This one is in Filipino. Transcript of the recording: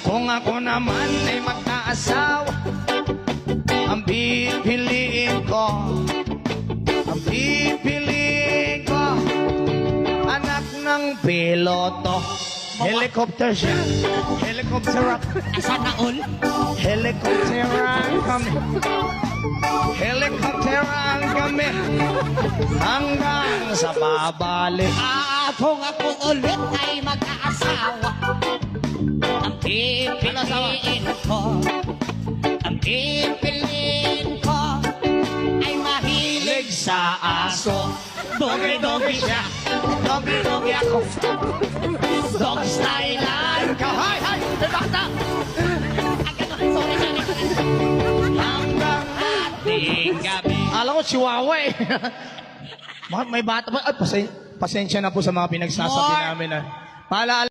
Kung ako naman ay magkaasawa, ang pipiliin ko, anak ng piloto. Helicopter siya. Helicopter. Asan na all? Helicopteran kami. Helicopteran kami. Hanggang sa babalik. Kung ako ulit ay mag-aasawa, ang pipiliin ko, ay mahilig sa aso. Dogi-dogi siya, dogi-dogi ako. Dog style lang ka. Hay! Basta! Sorry. Hanggang Ating gabi. alam ko, chihuahua eh. May bata pa. Ay, pasensya na po sa mga pinagsasabi More. namin. Paalaala.